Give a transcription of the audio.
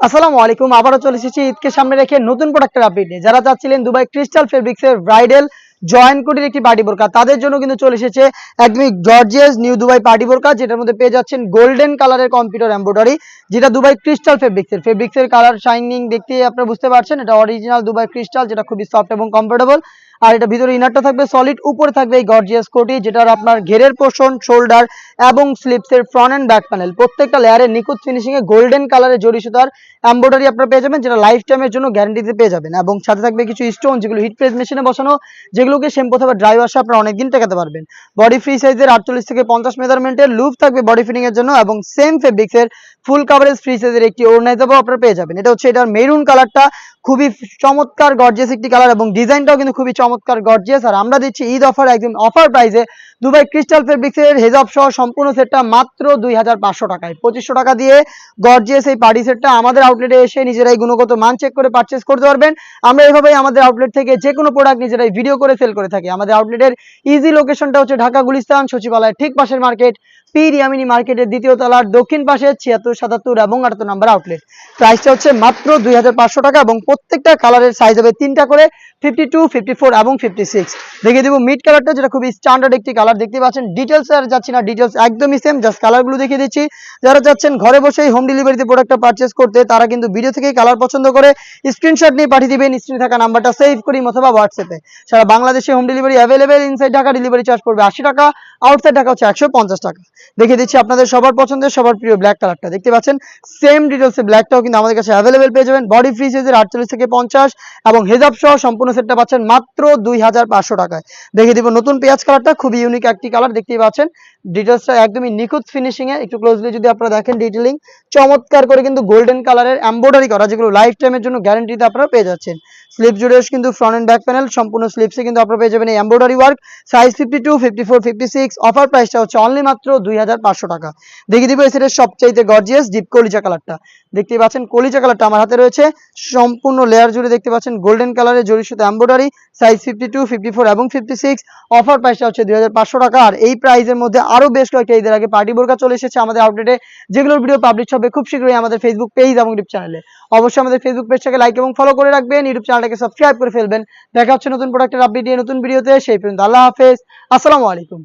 আসসালামু আলাইকুম। আবারও চলে এসেছি ঈদকে সামনে রেখে নতুন প্রোডাক্টের আপডেট নিয়ে। যারা চাচ্ছিলেন দুবাই ক্রিস্টাল ফেব্রিক্সের ব্রাইডাল জয়েন্ট কোটির একটি পার্টি বোরকা, তাদের জন্য কিন্তু চলে এসেছে একদমই জর্জিয়াস নিউ দুবাই পার্টি বোরকা, যেটার মধ্যে পেয়ে যাচ্ছেন গোল্ডেন কালারের কম্পিউটার এমব্রয়ডারি, যেটা দুবাই ক্রিস্টাল ফেব্রিক্সের কালার শাইনিং দেখতে আপনারা বুঝতে পারছেন। এটা অরিজিনাল দুবাই ক্রিস্টাল, যেটা খুবই সফট এবং কমফোর্টেবল। আর এটা ভিতরে ইনারটা থাকবে সলিড, উপরে থাকবে এই গর্জিয়াস কোটি, যেটার আপনার ঘেরের পোর্শন, শোল্ডার এবং স্লিপসের ফ্রন্ট এন্ড ব্যাক প্যানেল প্রত্যেকটা লেয়ারে নিখুঁত ফিনিশিং এ গোল্ডেন কালারের জরি সুতার এমব্রয়ডারি আপনারা পেয়ে যাবেন, যেটা লাইফ টাইমের জন্য গ্যারান্টিতে পেয়ে যাবেন। এবং সাথে থাকবে কিছু স্টোন, যেগুলো হিট প্রেস মেশিনে বসানো, যেগুলোকে শ্যাম্পু অথবা ড্রাই ওয়াশে আপনারা অনেকদিন টেকাতে পারবেন। বডি ফ্রি সাইজের 48 থেকে 50 মেজারমেন্টের লুপ থাকবে বডি ফিটিং এর জন্য, এবং সেম ফেব্রিক্সের ফুল কাভারেজ ফ্রি সাইজের একটি ওড়নাইজাবো আপনারা পেয়ে যাবেন। এটা হচ্ছে এটার মেরুন কালারটা, খুবই চমৎকার গর্জিয়াস একটি কালার, এবং ডিজাইনটাও কিন্তু খুবই চমৎকার গর্জিয়াস। আর আমরা দিচ্ছি ঈদ অফার, একদম অফার প্রাইসে দুবাই ক্রিস্টাল ফেব্রিক্সের হেজাব সহ সম্পূর্ণ সেটটা মাত্র 2500 টাকায়। 2500 টাকা দিয়ে গর্জিয়াস এই পার্টি সেটটা আমাদের আউটলেটে এসে নিজেরাই গুণগত মান চেক করে পারচেস করতে পারবেন। আমরা এভাবেই আমাদের আউটলেট থেকে যে কোনো প্রোডাক্ট নিজেরাই ভিডিও করে সেল করে থাকি। আমাদের আউটলেটের ইজি লোকেশনটা হচ্ছে ঢাকা গুলিস্তান সচিবালয়ের ঠিক পাশের মার্কেট, পীর ইয়ামিনী মার্কেটের দ্বিতীয় তলার দক্ষিণ পাশে 76, 77 এবং 78 নম্বর আউটলেট। প্রাইসটা হচ্ছে মাত্র 2500 টাকা, এবং প্রত্যেকটা কালারের সাইজ হবে 3টা করে, 52, 54 এবং 56। দেখিয়ে দিব মিড কালারটা, যেটা খুবই স্ট্যান্ডার্ড একটি কালার দেখতে পাচ্ছেন। ডিটেলস আর যাচ্ছি না, ডিটেলস একদমই সেম, জাস্ট কালারগুলো দেখিয়ে দিচ্ছি। যারা চাচ্ছেন ঘরে বসেই হোম ডেলিভারিতে প্রোডাক্টটা পারচেস করতে, তারা কিন্তু ভিডিও থেকেই কালার পছন্দ করে স্ক্রিনশট নিয়ে পাঠিয়ে দিবেন স্ক্রিনে থাকা নাম্বারটা সেভ করি অথবা হোয়াটসঅ্যাপে। সারা বাংলাদেশে home delivery available. Inside Dhaka delivery charge পড়বে 80 টাকা, আউটসাইড ঢাকা হচ্ছে 150 টাকা। দেখিয়ে দিচ্ছি আপনাদের সবার পছন্দের সবার প্রিয় ব্ল্যাক কালারটা, দেখতে পাচ্ছেন সেম ডিটেলসে ব্ল্যাকটাও কিন্তু আমাদের কাছে অ্যাভেলেবেল পেয়ে যাবেন। বডি ফ্রি সাইজের 48 থেকে 50 এবং হেজাব সহ সম্পূর্ণ সেটটা পাচ্ছেন মাত্র 2500 টাকায়। দেখিয়ে দিব নতুন পেঁয়াজ কালারটা, খুবই ইউনিক একটি কালার দেখতেই পাচ্ছেন। ডিটেলসটা একদমই নিখুঁত ফিনিশিং এ, একটু ক্লোজলি যদি আপনারা দেখেন ডিটেইলিং চমৎকার করে কিন্তু গোল্ডেন কালারের এমব্রয়ডারি করা, যেগুলো লাইফ টাইমের জন্য গ্যারান্টিতে আপনারা পেয়ে যাচ্ছেন। স্লিপ জুড়ে কিন্তু ফ্রন্ট এন্ড ব্যাক প্যানেল সম্পূর্ণ স্লিপসে কিন্তু আপনারা পেয়ে যাবেন এই এমব্রয়ডারি ওয়ার্ক। সাইজ 52, 54, 56। অফার প্রাইসটা হচ্ছে অনলি মাত্র 2500 টাকা। দেখিয়ে দিব এই সেটের সবচাইতে গর্জিয়াস ডিপ কলিজা কালারটা, দেখতে পাচ্ছেন কলিজা কালারটা আমার হাতে রয়েছে। সম্পূর্ণ লেয়ার জুড়ে দেখতে পাচ্ছেন গোল্ডেন কালারের জরি সুতা এমব্রয়ডারি। সাইজ 52, 54 এবং 56। অফার প্রাইসটা হচ্ছে 2500 টাকা। আর এই প্রাইসের মধ্যে আরো বেশ কয়েকটা ঈদের আগে পার্টি বোরকা চলে এসেছে আমাদের আউটলেটে, যেগুলোর ভিডিও পাবলিশ হবে খুব শীঘ্রই আমাদের ফেসবুক পেজ এবং ইউটিউব চ্যানেলে। অবশ্যই আমাদের ফেসবুক পেজটাকে লাইক এবং ফলো করে রাখবেন, ইউটিউব চ্যানেলটাকে সাবস্ক্রাইব করে ফেলবেন। দেখা হচ্ছে নতুন প্রোডাক্টের আপডেট নিয়ে নতুন ভিডিওতে। সেই পর্যন্ত আল্লাহ হাফেজ, আসসালামু আলাইকুম।